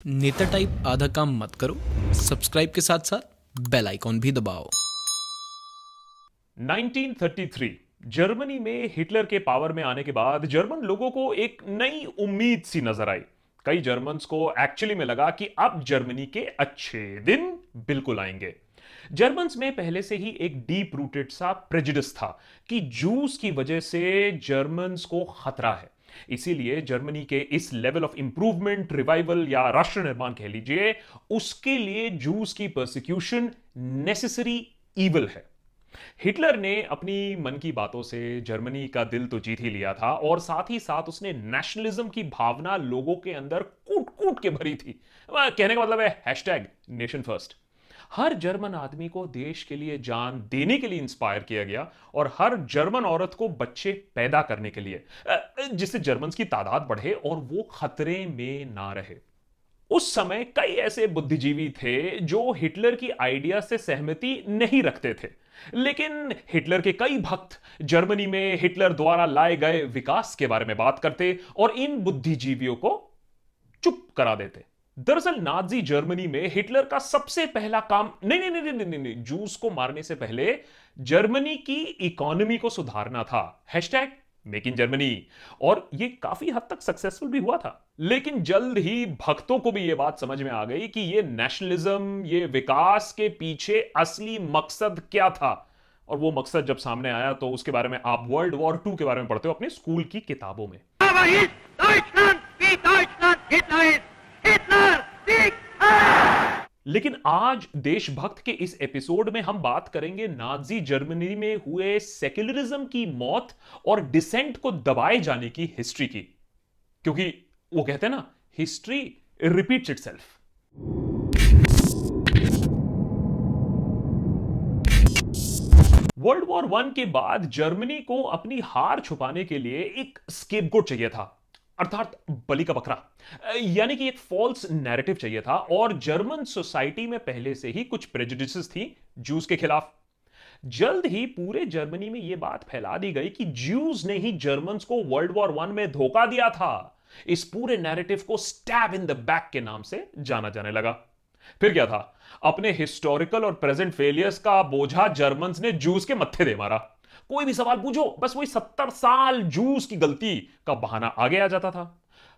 नेता टाइप आधा काम मत करो, सब्सक्राइब के साथ साथ बेल आइकॉन भी दबाओ। 1933 जर्मनी में हिटलर के पावर में आने के बाद जर्मन लोगों को एक नई उम्मीद सी नजर आई। कई जर्मन्स को एक्चुअली में लगा कि अब जर्मनी के अच्छे दिन बिल्कुल आएंगे। जर्मन्स में पहले से ही एक डीप रूटेड सा प्रेजुडिस था कि जूस की वजह से जर्मन्स को खतरा है। इसीलिए जर्मनी के इस लेवल ऑफ इंप्रूवमेंट, रिवाइवल या राष्ट्र निर्माण कह लीजिए, उसके लिए जूस की परसिक्यूशन नेसेसरी ईवल है। हिटलर ने अपनी मन की बातों से जर्मनी का दिल तो जीत ही लिया था और साथ ही साथ उसने नेशनलिज्म की भावना लोगों के अंदर कूट कूट के भरी थी। कहने का मतलब है हैशटैग नेशन फर्स्ट। हर जर्मन आदमी को देश के लिए जान देने के लिए इंस्पायर किया गया और हर जर्मन औरत को बच्चे पैदा करने के लिए, जिससे जर्मन्स की तादाद बढ़े और वो खतरे में ना रहे। उस समय कई ऐसे बुद्धिजीवी थे जो हिटलर की आइडिया से सहमति नहीं रखते थे, लेकिन हिटलर के कई भक्त जर्मनी में हिटलर द्वारा लाए गए विकास के बारे में बात करते और इन बुद्धिजीवियों को चुप करा देते। दरअसल नाजी जर्मनी में हिटलर का सबसे पहला काम नहीं, जूस को मारने से पहले जर्मनी की इकोनॉमी को सुधारना था। Hashtag make in Germany. और यह काफी हद तक सक्सेसफुल भी हुआ था, लेकिन जल्द ही भक्तों को भी यह बात समझ में आ गई कि यह नेशनलिज्म, ये विकास के पीछे असली मकसद क्या था। और वो मकसद जब सामने आया तो उसके बारे में आप वर्ल्ड वॉर 2 के बारे में पढ़ते हो अपने स्कूल की किताबों में। लेकिन आज देशभक्त के इस एपिसोड में हम बात करेंगे नाजी जर्मनी में हुए सेक्युलरिज्म की मौत और डिसेंट को दबाए जाने की हिस्ट्री की, क्योंकि वो कहते हैं ना, history repeats itself. World war 1 के बाद जर्मनी को अपनी हार छुपाने के लिए एक स्केपगोट चाहिए था, अर्थात बलि का बकरा, यानी कि एक फॉल्स नैरेटिव चाहिए था। और जर्मन सोसाइटी में पहले से ही कुछ प्रेजुडिसेस थी जूस के खिलाफ। जल्द ही पूरे जर्मनी में यह बात फैला दी गई कि ज्यूज ने ही जर्मन्स को वर्ल्ड वॉर 1 में धोखा दिया था। इस पूरे नैरेटिव को स्टैब इन द बैक के नाम से जाना जाने लगा। फिर क्या था, अपने हिस्टोरिकल और प्रेजेंट फेलियर्स का बोझा जर्मन्स ने जूस के मत्थे दे मारा। कोई भी सवाल पूछो, बस वही 70 साल जूस की गलती का बहाना आगे आ जाता था।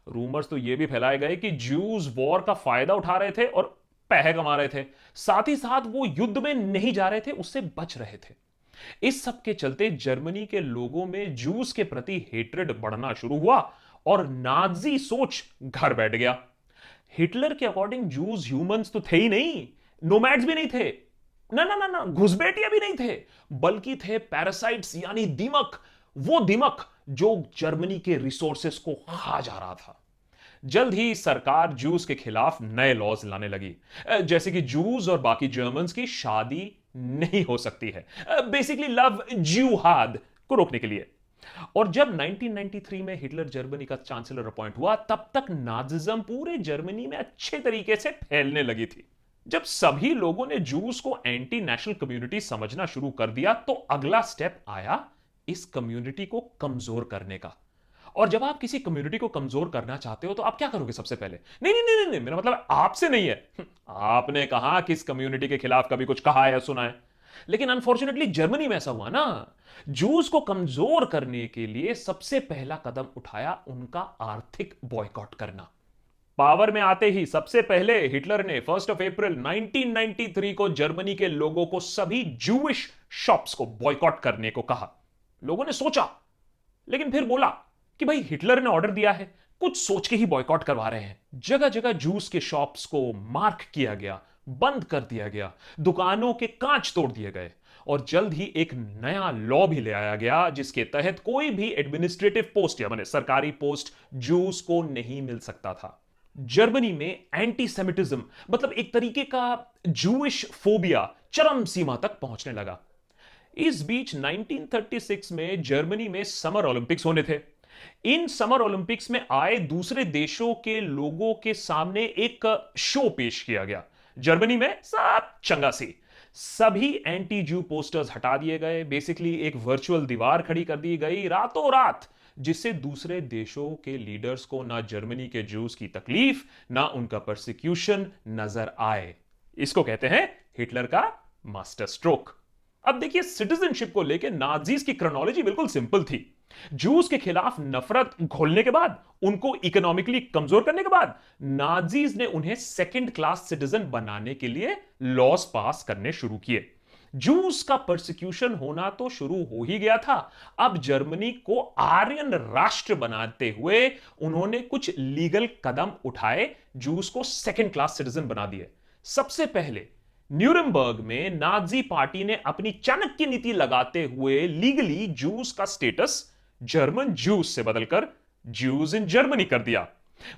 रूमर्स तो यह भी फैलाए गए कि जूस वॉर का फायदा उठा रहे थे और पैसे कमा रहे थे, साथ ही साथ वो युद्ध में नहीं जा रहे थे, उससे बच रहे थे। इस सब के चलते जर्मनी के लोगों में जूस के प्रति हेट्रेड बढ़ना शुरू हुआ और नाजी सोच घर बैठ गया। हिटलर के अकॉर्डिंग जूस ह्यूमंस तो थे ही नहीं, नोमैड्स भी नहीं थे, ना घुसपैठिया भी नहीं थे, बल्कि थे पैरासाइट्स, यानी दीमक। वो दीमक जो जर्मनी के रिसोर्सेस को खा जा रहा था। जल्द ही सरकार जूस के खिलाफ नए लॉज लाने लगी, जैसे कि जूस और बाकी जर्मन्स की शादी नहीं हो सकती है, बेसिकली लव जिहाद को रोकने के लिए। और जब 1993 में हिटलर जर्मनी का चांसलर अपॉइंट हुआ, तब तक नाजिज्म पूरे जर्मनी में अच्छे तरीके से फैलने लगी थी। जब सभी लोगों ने जूस को एंटी नेशनल कम्युनिटी समझना शुरू कर दिया, तो अगला स्टेप आया इस कम्युनिटी को कमजोर करने का। और जब आप किसी कम्युनिटी को कमजोर करना चाहते हो तो आप क्या करोगे सबसे पहले? नहीं, मेरा मतलब आपसे नहीं है। आपने कहा किस कम्युनिटी के खिलाफ कभी कुछ कहा है या सुना है? लेकिन अनफॉर्चुनेटली जर्मनी में ऐसा हुआ ना। जूस को कमजोर करने के लिए सबसे पहला कदम उठाया उनका आर्थिक बॉयकॉट करना। पावर में आते ही सबसे पहले हिटलर ने 1 अप्रैल 1993 को जर्मनी के लोगों को सभी जूइश शॉप्स को बॉयकॉट करने को कहा। लोगों ने सोचा, लेकिन फिर बोला कि भाई हिटलर ने ऑर्डर दिया है, कुछ सोच के ही बॉयकॉट करवा रहे हैं। जगह जगह जूस के शॉप्स को मार्क किया गया, बंद कर दिया गया, दुकानों के कांच तोड़ दिए गए और जल्द ही एक नया लॉ भी ले आया गया, जिसके तहत कोई भी एडमिनिस्ट्रेटिव पोस्ट या माने सरकारी पोस्ट जूस को नहीं मिल सकता था। जर्मनी में एंटी सेमिटिज्म, मतलब एक तरीके का जूइश फोबिया, चरम सीमा तक पहुंचने लगा। इस बीच 1936 में जर्मनी में समर ओलंपिक्स होने थे। इन समर ओलंपिक्स में आए दूसरे देशों के लोगों के सामने एक शो पेश किया गया। जर्मनी में सब चंगा सी, सभी एंटी जू पोस्टर्स हटा दिए गए, बेसिकली एक वर्चुअल दीवार खड़ी कर दी गई। रातों रात जिससे दूसरे देशों के लीडर्स को ना जर्मनी के जूस की तकलीफ ना उनका परसिक्यूशन नजर आए। इसको कहते हैं हिटलर का मास्टर स्ट्रोक। अब देखिए, सिटीजनशिप को लेकर नाजीज की क्रोनोलॉजी बिल्कुल सिंपल थी। जूस के खिलाफ नफरत घोलने के बाद, उनको इकोनॉमिकली कमजोर करने के बाद, नाजीज ने उन्हें सेकंड क्लास सिटीजन बनाने के लिए लॉज पास करने शुरू किए। जूस का परसिक्यूशन होना तो शुरू हो ही गया था। अब जर्मनी को आर्यन राष्ट्र बनाते हुए उन्होंने कुछ लीगल कदम उठाए, जूस को सेकंड क्लास सिटीजन बना दिए। सबसे पहले न्यूरमबर्ग में नाजी पार्टी ने अपनी चाणक्य नीति लगाते हुए लीगली जूस का स्टेटस जर्मन जूस से बदलकर जूस इन जर्मनी कर दिया।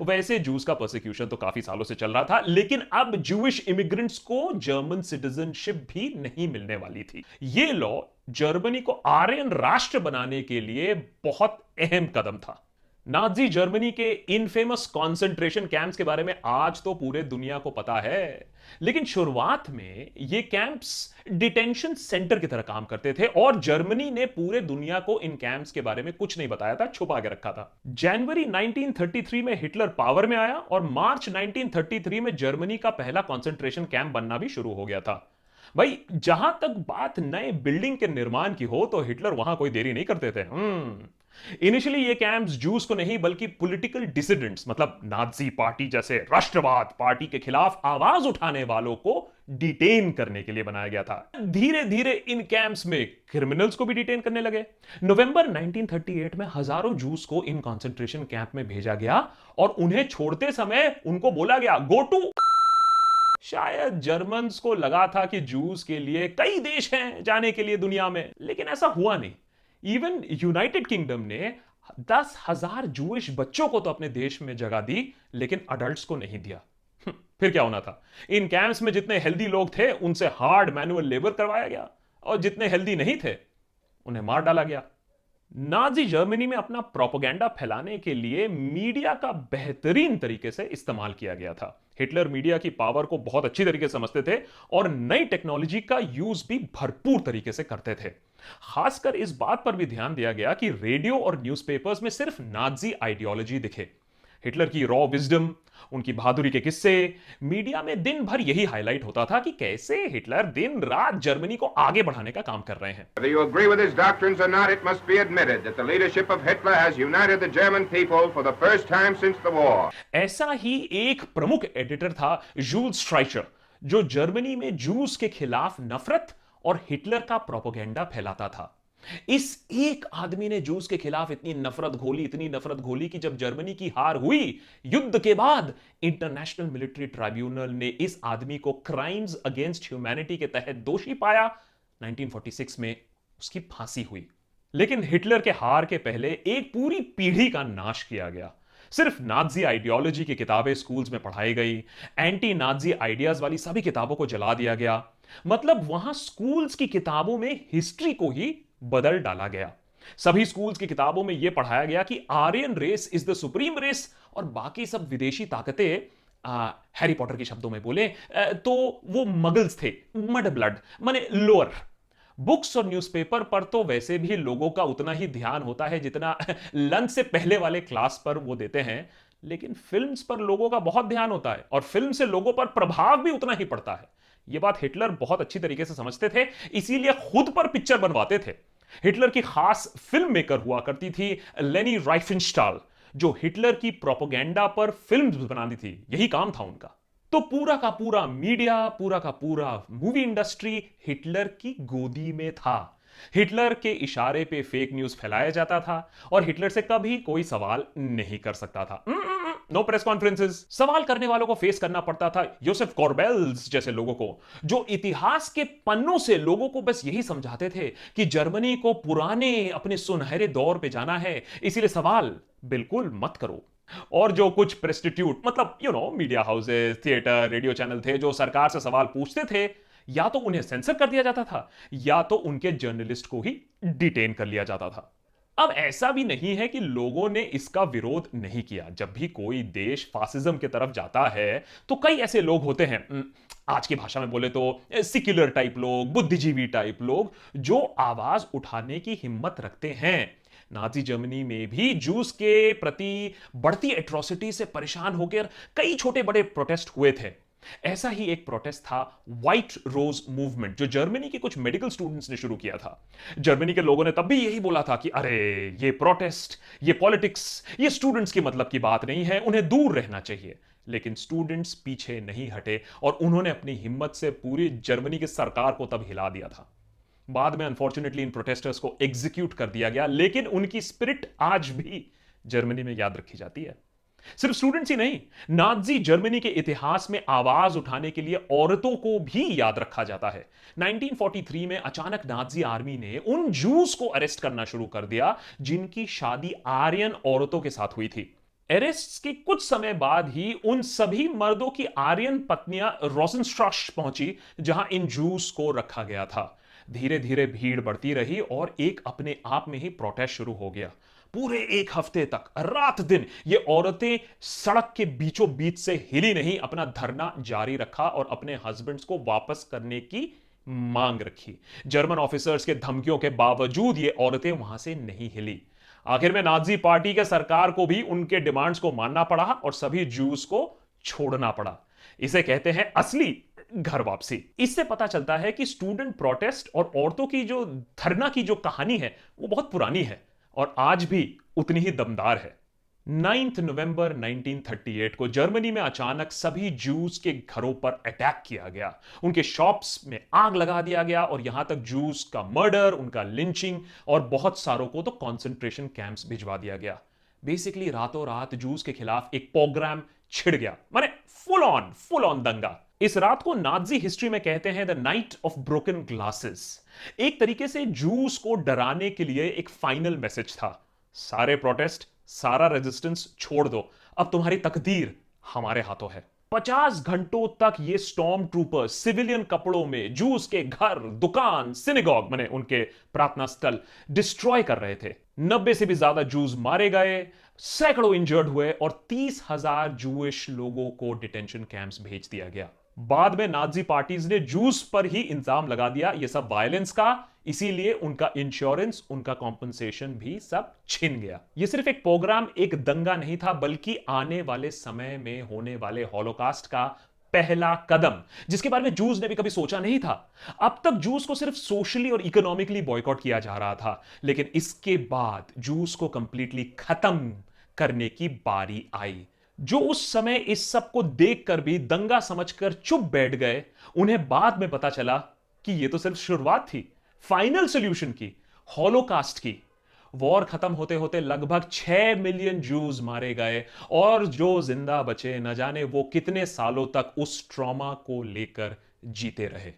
वैसे जूस का प्रोसिक्यूशन तो काफी सालों से चल रहा था, लेकिन अब जूइश इमिग्रेंट्स को जर्मन सिटीजनशिप भी नहीं मिलने वाली थी। यह लॉ जर्मनी को आर्यन राष्ट्र बनाने के लिए बहुत अहम कदम था। नाजी जर्मनी के इनफेमस कॉन्सेंट्रेशन कैंप्स के बारे में आज तो पूरे दुनिया को पता है, लेकिन शुरुआत में ये कैंप्स डिटेंशन सेंटर की तरह काम करते थे और जर्मनी ने पूरे दुनिया को इन कैंप्स के बारे में कुछ नहीं बताया था, छुपा के रखा था। जनवरी 1933 में हिटलर पावर में आया और मार्च 1933 में जर्मनी का पहला कॉन्सेंट्रेशन कैंप बनना भी शुरू हो गया था। भाई, जहां तक बात नए बिल्डिंग के निर्माण की हो तो हिटलर वहां कोई देरी नहीं करते थे। इनिशियली ये कैंप्स जूस को नहीं बल्कि पॉलिटिकल डिसिडेंट्स, मतलब नाजी पार्टी जैसे राष्ट्रवाद पार्टी के खिलाफ आवाज उठाने वालों को डिटेन करने के लिए बनाया गया था। धीरे धीरे इन कैंप्स में क्रिमिनल्स को भी डिटेन करने लगे। नवंबर 1938 में हजारों जूस को इन कॉन्सेंट्रेशन कैंप में भेजा गया और उन्हें छोड़ते समय उनको बोला गया, गो टू। शायद जर्मन्स को लगा था कि जूस के लिए कई देश हैं जाने के लिए दुनिया में, लेकिन ऐसा हुआ नहीं। इवन यूनाइटेड किंगडम ने 10,000 जूइश बच्चों को तो अपने देश में जगह दी, लेकिन अडल्ट्स को नहीं दिया। फिर क्या होना था? इन कैंप्स में जितने हेल्दी लोग थे उनसे हार्ड मैनुअल लेबर करवाया गया और जितने हेल्दी नहीं थे उन्हें मार डाला गया। नाजी जर्मनी में अपना प्रोपेगेंडा फैलाने के लिए मीडिया का बेहतरीन तरीके से इस्तेमाल किया गया था। हिटलर मीडिया की पावर को बहुत अच्छी तरीके से समझते थे और नई टेक्नोलॉजी का यूज भी भरपूर तरीके से करते थे। खासकर इस बात पर भी ध्यान दिया गया कि रेडियो और न्यूज़पेपर्स में सिर्फ नाजी आइडियोलॉजी दिखे। हिटलर की रॉ विजडम, उनकी बहादुरी के किस्से, मीडिया में दिन भर यही हाईलाइट होता था कि कैसे हिटलर दिन रात जर्मनी को आगे बढ़ाने का काम कर रहे हैं। Whether you agree with his doctrines or not, it must be admitted that the leadership of Hitler has united the German people for the first time since the war. ऐसा ही एक प्रमुख एडिटर था जूल्स स्ट्राइचर, जो Germany में juice के खिलाफ नफरत और हिटलर का प्रोपेगेंडा फैलाता था। इस एक आदमी ने जूस के खिलाफ इतनी नफरत घोली कि जब जर्मनी की हार हुई युद्ध के बाद, इंटरनेशनल मिलिट्री ट्राइब्यूनल ने इस आदमी को क्राइम्स अगेंस्ट ह्यूमैनिटी के तहत दोषी पाया। 1946 में उसकी फांसी हुई। लेकिन हिटलर के हार के पहले एक पूरी पीढ़ी का नाश किया गया। सिर्फ नाजी आइडियोलॉजी की किताबें स्कूल्स में पढ़ाई गई, एंटी नाजी आइडियाज वाली सभी किताबों को जला दिया गया। मतलब वहां स्कूल्स की किताबों में हिस्ट्री को ही बदल डाला गया। सभी स्कूल्स की किताबों में यह पढ़ाया गया कि Aryan race is the supreme race और बाकी सब विदेशी ताकतें, हैरी पॉटर के शब्दों में बोले तो वो मगल्स थे, मड ब्लड माने लोअर। बुक्स और न्यूज़पेपर पर तो वैसे भी लोगों का उतना ही ध्यान होता है जितना लंच से पहले वाले क्लास पर वो देते हैं, लेकिन फिल्म्स पर लोगों का बहुत ध्यान होता है और फिल्म से लोगों पर प्रभाव भी उतना ही पड़ता है। यह बात हिटलर बहुत अच्छी तरीके से समझते थे, इसीलिए खुद पर पिक्चर बनवाते थे। हिटलर की खास फिल्म मेकर हुआ करती थी लेनी राइफेनस्टाल, जो हिटलर की प्रोपेगेंडा पर फिल्म्स बनाती थी। यही काम था उनका। तो पूरा का पूरा मीडिया, पूरा का पूरा मूवी इंडस्ट्री हिटलर की गोदी में था। हिटलर के इशारे पे फेक न्यूज फैलाया जाता था और हिटलर से कभी कोई सवाल नहीं कर सकता था। No press conferences. सवाल करने वालों को फेस करना पड़ता था योसेफ कॉर्बेल्स जैसे लोगों को, जो इतिहास के पन्नों से लोगों को बस यही समझाते थे कि जर्मनी को पुराने अपने सुनहरे दौर पे जाना है, इसीलिए सवाल बिल्कुल मत करो। और जो कुछ प्रेस्टिट्यूट, मतलब media houses, theatre, radio channel थे जो सरकार से सवाल पूछते थे, या तो उन्हें सेंसर कर दिया जाता था या तो उनके जर्नलिस्ट को ही डिटेन कर लिया जाता था। अब ऐसा भी नहीं है कि लोगों ने इसका विरोध नहीं किया। जब भी कोई देश फासिज्म की तरफ जाता है तो कई ऐसे लोग होते हैं, आज की भाषा में बोले तो सेक्युलर टाइप लोग, बुद्धिजीवी टाइप लोग, जो आवाज उठाने की हिम्मत रखते हैं। नाजी जर्मनी में भी जूस के प्रति बढ़ती एट्रोसिटी से परेशान होकर कई छोटे बड़े प्रोटेस्ट हुए थे। ऐसा ही एक प्रोटेस्ट था व्हाइट रोज मूवमेंट, जो जर्मनी के कुछ मेडिकल स्टूडेंट्स ने शुरू किया था। जर्मनी के लोगों ने तब भी यही बोला था कि अरे ये प्रोटेस्ट, ये पॉलिटिक्स, ये स्टूडेंट्स की मतलब की बात नहीं है, उन्हें दूर रहना चाहिए। लेकिन स्टूडेंट्स पीछे नहीं हटे और उन्होंने अपनी हिम्मत से पूरी जर्मनी की सरकार को तब हिला दिया था। बाद में अनफॉर्चुनेटली इन प्रोटेस्टर्स को एग्जीक्यूट कर दिया गया, लेकिन उनकी स्पिरिट आज भी जर्मनी में याद रखी जाती है। सिर्फ स्टूडेंट्स ही नहीं, नाजी जर्मनी के इतिहास में आवाज उठाने के लिए औरतों को भी याद रखा जाता है। 1943 में अचानक नाजी आर्मी ने उन जूस को अरेस्ट करना शुरू कर दिया जिनकी शादी आर्यन औरतों के साथ हुई थी। अरेस्ट के कुछ समय बाद ही उन सभी मर्दों की आर्यन पत्नियां रोसेनस्ट्रास पहुंची जहां इन जूस को रखा गया था। धीरे धीरे भीड़ बढ़ती रही और एक अपने आप में ही प्रोटेस्ट शुरू हो गया। पूरे एक हफ्ते तक रात दिन ये औरतें सड़क के बीचों बीच से हिली नहीं, अपना धरना जारी रखा और अपने हस्बैंड्स को वापस करने की मांग रखी। जर्मन ऑफिसर्स के धमकियों के बावजूद ये औरतें वहां से नहीं हिली। आखिर में नाजी पार्टी के सरकार को भी उनके डिमांड्स को मानना पड़ा और सभी जूस को छोड़ना पड़ा। इसे कहते हैं असली घर वापसी। इससे पता चलता है कि स्टूडेंट प्रोटेस्ट और औरतों की जो धरना की जो कहानी है वो बहुत पुरानी है और आज भी उतनी ही दमदार है। 9 नवंबर 1938 को जर्मनी में अचानक सभी जूस के घरों पर अटैक किया गया। उनके शॉप्स में आग लगा दिया गया और यहां तक जूस का मर्डर, उनका लिंचिंग और बहुत सारों को तो कॉन्सेंट्रेशन कैंप्स भिजवा दिया गया। बेसिकली रातों रात जूस के खिलाफ एक प्रोग्राम छिड़ गया, माने फुल ऑन दंगा। इस रात को नाजी हिस्ट्री में कहते हैं the night of broken glasses. एक तरीके से जूस को डराने के लिए एक फाइनल मैसेज था। सारे प्रोटेस्ट, सारा रेजिस्टेंस छोड़ दो, अब तुम्हारी तकदीर हमारे हाथों है। 50 घंटों तक ये स्टॉर्म ट्रूपर्स सिविलियन कपड़ों में जूस के घर, दुकान, सिनेगॉग माने उनके प्रार्थना स्थल डिस्ट्रॉय कर रहे थे। 90 से भी ज्यादा जूस मारे गए, सैकड़ों इंजर्ड हुए और 30,000 जूइश लोगों को डिटेंशन कैंप्स भेज दिया गया। बाद में नाजी पार्टीज ने जूस पर ही इंजाम लगा दिया ये सब वायलेंस का, इसीलिए उनका इंश्योरेंस, उनका कॉम्पनसेशन भी सब छिन गया। ये सिर्फ एक प्रोग्राम, एक दंगा नहीं था, बल्कि आने वाले समय में होने वाले हॉलोकास्ट का पहला कदम, जिसके बारे में जूस ने भी कभी सोचा नहीं था। अब तक जूस को सिर्फ सोशली और इकोनॉमिकली बॉयकॉट किया जा रहा था, लेकिन इसके बाद जूस को कंप्लीटली खत्म करने की बारी आई। जो उस समय इस सब को देखकर भी दंगा समझकर चुप बैठ गए, उन्हें बाद में पता चला कि यह तो सिर्फ शुरुआत थी फाइनल सॉल्यूशन की, हॉलोकास्ट की। वॉर खत्म होते होते लगभग 6 मिलियन जूस मारे गए और जो जिंदा बचे न जाने वो कितने सालों तक उस ट्रॉमा को लेकर जीते रहे।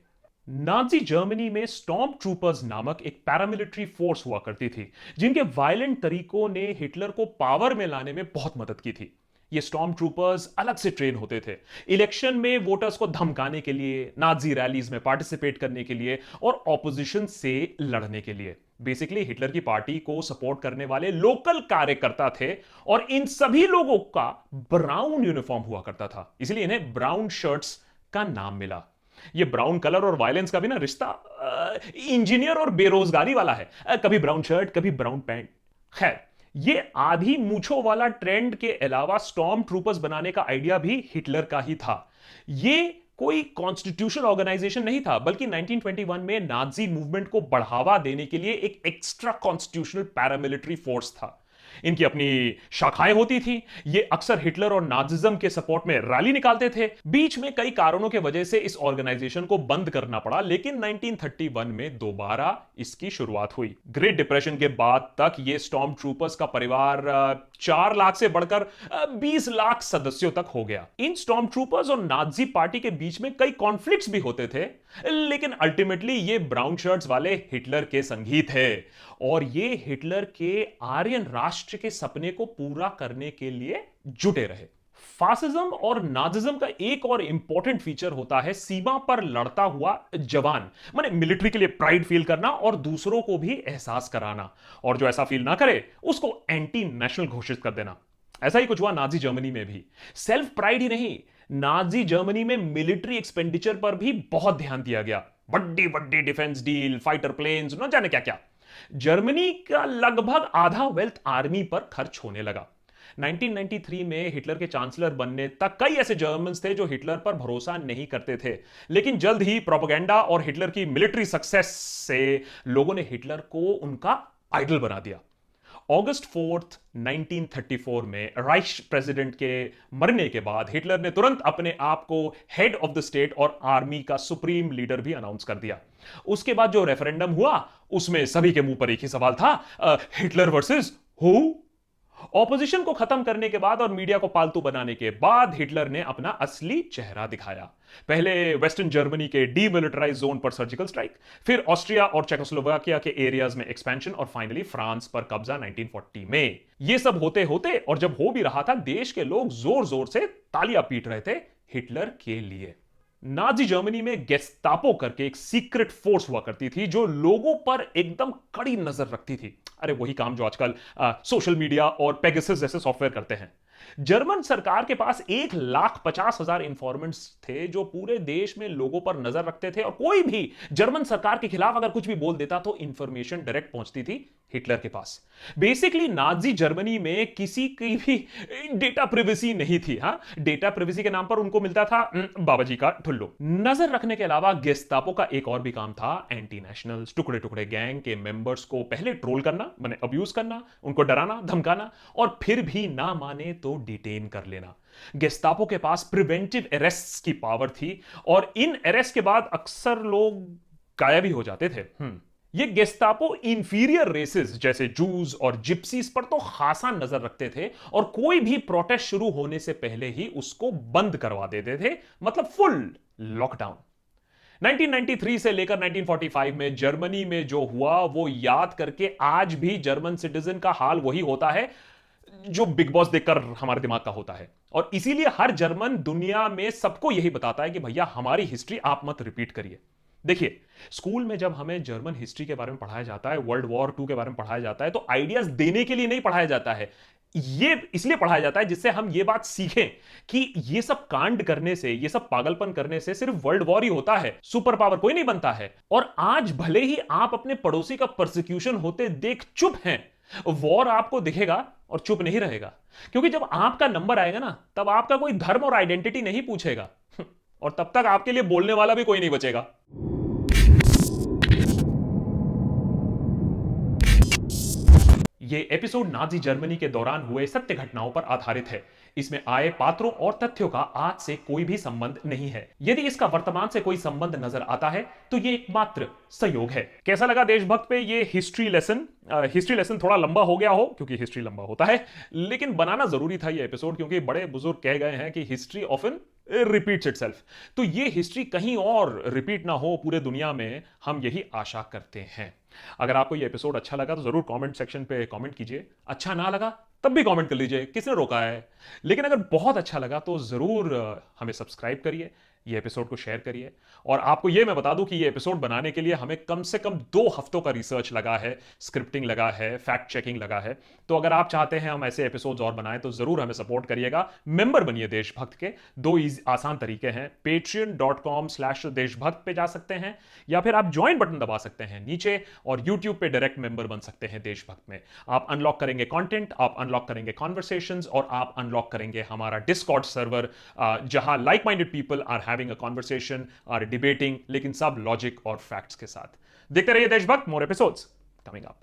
नाजी जर्मनी में स्टॉर्म ट्रूपर्स नामक एक पैरामिलिट्री फोर्स हुआ करती थी, जिनके वायलेंट तरीकों ने हिटलर को पावर में लाने में बहुत मदद की थी। ये स्टॉर्म ट्रूपर्स अलग से ट्रेन होते थे, इलेक्शन में वोटर्स को धमकाने के लिए, नाजी रैलीज में पार्टिसिपेट करने के लिए और ऑपोजिशन से लड़ने के लिए। बेसिकली हिटलर की पार्टी को सपोर्ट करने वाले लोकल कार्यकर्ता थे और इन सभी लोगों का ब्राउन यूनिफॉर्म हुआ करता था, इसलिए इन्हें ब्राउन शर्ट्स का नाम मिला। ये ब्राउन कलर और वायलेंस का भी ना रिश्ता इंजीनियर और बेरोजगारी वाला है, कभी ब्राउन शर्ट कभी ब्राउन पैंट। खैर, ये आधी मूछों वाला ट्रेंड के अलावा स्टॉर्म ट्रूपर्स बनाने का आइडिया भी हिटलर का ही था। ये कोई कॉन्स्टिट्यूशनल ऑर्गेनाइजेशन नहीं था, बल्कि 1921 में नाजी मूवमेंट को बढ़ावा देने के लिए एक एक्स्ट्रा कॉन्स्टिट्यूशनल पैरामिलिट्री फोर्स था। इनकी अपनी शाखाएं होती थी। ये अक्सर हिटलर और नाजिज्म के सपोर्ट में रैली निकालते थे। बीच में कई कारणों के वजह से इस ऑर्गेनाइजेशन को बंद करना पड़ा, लेकिन 1931 में दोबारा इसकी शुरुआत हुई। ग्रेट डिप्रेशन के बाद तक ये स्टॉर्म ट्रूपर्स का परिवार 4 लाख से बढ़कर 20 लाख सदस्यों तक हो गया। इन स्टॉर्म ट्रूपर्स और नाजी पार्टी के बीच में कई कॉन्फ्लिक्ट्स भी होते थे, लेकिन अल्टीमेटली ये ब्राउन शर्ट्स वाले हिटलर के संगी थे और ये हिटलर के आर्यन राष्ट्र के सपने को पूरा करने के लिए जुटे रहे। फासिज्म और नाजिज्म का एक और इंपॉर्टेंट फीचर होता है सीमा पर लड़ता हुआ जवान, माने मिलिट्री के लिए प्राइड फील करना और दूसरों को भी एहसास कराना, और जो ऐसा फील ना करे उसको एंटी नेशनल घोषित कर देना। ऐसा ही कुछ हुआ नाजी जर्मनी में भी। सेल्फ प्राइड ही नहीं, नाजी जर्मनी में मिलिट्री एक्सपेंडिचर पर भी बहुत ध्यान दिया गया। बड़ी बड़ी डिफेंस डील, फाइटर प्लेन्स, न जाने क्या क्या। जर्मनी का लगभग आधा वेल्थ आर्मी पर खर्च होने लगा। 1993 में हिटलर के चांसलर बनने तक कई ऐसे जर्मन्स थे जो हिटलर पर भरोसा नहीं करते थे, लेकिन जल्द ही प्रोपेगेंडा और हिटलर की मिलिट्री सक्सेस से लोगों ने हिटलर को उनका आइडल बना दिया। अगस्त 4th 1934 में राइश प्रेसिडेंट के मरने के बाद हिटलर ने तुरंत अपने आप को हेड ऑफ द स्टेट और आर्मी का सुप्रीम लीडर भी अनाउंस कर दिया। उसके बाद जो रेफरेंडम हुआ उसमें सभी के मुंह पर एक ही सवाल था, हिटलर वर्सेस हु? ऑपोजिशन को खत्म करने के बाद और मीडिया को पालतू बनाने के बाद हिटलर ने अपना असली चेहरा दिखाया। पहले वेस्टर्न जर्मनी के डीमिलिटराइज जोन पर सर्जिकल स्ट्राइक, फिर ऑस्ट्रिया और चेकोस्लोवाकिया के एरियाज में एक्सपेंशन और फाइनली फ्रांस पर कब्जा 1940 में। यह सब होते होते और जब हो भी रहा था, देश के लोग जोर जोर से तालियां पीट रहे थे हिटलर के लिए। नाजी जर्मनी में गेस्तापो करके एक सीक्रेट फोर्स हुआ करती थी जो लोगों पर एकदम कड़ी नजर रखती थी। अरे वही काम जो आजकल सोशल मीडिया और पेगासस जैसे सॉफ्टवेयर करते हैं। जर्मन सरकार के पास 1,50,000 इंफॉर्मेंट्स थे जो पूरे देश में लोगों पर नजर रखते थे, और कोई भी जर्मन सरकार के खिलाफ अगर कुछ भी बोल देता तो इंफॉर्मेशन डायरेक्ट पहुंचती थी हिटलर के पास। बेसिकली नाजी जर्मनी में किसी की भी डेटा प्रिवेसी नहीं थी। हाँ, डेटा प्रिवेसी के नाम पर उनको मिलता था बाबा जी का ठुल्लू। नजर रखने के अलावा गेस्तापो का एक और भी काम था, एंटी नेशनल्स, टुकड़े टुकड़े गैंग के मेंबर्स को पहले ट्रोल करना, माने अब्यूज करना, उनको डराना धमकाना, और फिर भी ना माने तो डिटेन कर लेना। गेस्तापो के पास प्रिवेंटिव अरेस्ट्स की पावर थी और इन अरेस्ट के बाद अक्सर लोग गायब ही हो जाते थे। ये गेस्तापो इंफीरियर रेसेस जैसे जूज और जिप्सीज पर तो खासा नजर रखते थे और कोई भी प्रोटेस्ट शुरू होने से पहले ही उसको बंद करवा देते थे, मतलब फुल लॉकडाउन। 1993 से लेकर 1945 में जर्मनी में जो हुआ वो याद करके आज भी जर्मन सिटीजन का हाल वही होता है जो बिग बॉस देखकर हमारे दिमाग का होता है। और इसीलिए हर जर्मन दुनिया में सबको यही बताता है कि भैया हमारी हिस्ट्री आप मत रिपीट करिए। देखिए, स्कूल में जब हमें जर्मन हिस्ट्री के बारे में पढ़ाया जाता है, वर्ल्ड वॉर 2 के बारे में पढ़ाया जाता है, तो आइडियाज देने के लिए नहीं पढ़ाया जाता है, ये इसलिए पढ़ाया जाता है जिससे हम ये बात सीखें कि ये सब कांड करने से, ये सब पागलपन करने से सिर्फ वर्ल्ड वॉर ही होता है, सुपर पावर कोई नहीं बनता है। और आज भले ही आप अपने पड़ोसी का परसिक्यूशन होते देख चुप हैं, वॉर आपको दिखेगा और चुप नहीं रहेगा, क्योंकि जब आपका नंबर आएगा ना, तब आपका कोई धर्म और आइडेंटिटी नहीं पूछेगा और तब तक आपके लिए बोलने वाला भी कोई नहीं बचेगा। ये एपिसोड नाजी जर्मनी के दौरान हुए सत्य घटनाओं पर आधारित है। इसमें आए पात्रों और तथ्यों का आज से कोई भी संबंध नहीं है। यदि इसका वर्तमान से कोई संबंध नजर आता है तो ये एकमात्र संयोग है। कैसा लगा देशभक्त पे ये हिस्ट्री लेसन? हिस्ट्री लेसन थोड़ा लंबा हो गया हो, क्योंकि हिस्ट्री लंबा होता है, लेकिन बनाना जरूरी था ये एपिसोड, क्योंकि बड़े बुजुर्ग कह गए हैं कि हिस्ट्री ऑफन रिपीट्स इटसेल्फ। तो ये हिस्ट्री कहीं और रिपीट ना हो पूरे दुनिया में, हम यही आशा करते हैं। अगर आपको ये एपिसोड अच्छा लगा तो जरूर कमेंट सेक्शन पे कमेंट कीजिए। अच्छा ना लगा तब भी कमेंट कर लीजिए, किसने रोका है। लेकिन अगर बहुत अच्छा लगा तो जरूर हमें सब्सक्राइब करिए, ये एपिसोड को शेयर करिए। और आपको ये मैं बता दूं कि ये एपिसोड बनाने के लिए हमें कम से कम 2 हफ्तों का रिसर्च लगा है, स्क्रिप्टिंग लगा है, फैक्ट चेकिंग लगा है। तो अगर आप चाहते हैं हम ऐसे एपिसोड्स और बनाएं तो जरूर हमें सपोर्ट करिएगा। मेंबर बनिए देशभक्त के। 2 आसान तरीके हैं, patreon.com/देशभक्त पे जा सकते हैं, या फिर आप ज्वाइन बटन दबा सकते हैं नीचे, और यूट्यूब पे डायरेक्ट मेंबर बन सकते हैं देशभक्त में। आप अनलॉक करेंगे कंटेंट, आप अनलॉक करेंगे कॉन्वर्सेशंस, और आप अनलॉक करेंगे हमारा डिस्कॉर्ड सर्वर, जहां like minded people are having a conversation, or debating, लेकिन सब लॉजिक और फैक्ट्स के साथ। देखते रहिए देशभक्त, मोर एपिसोड्स कमिंग अप।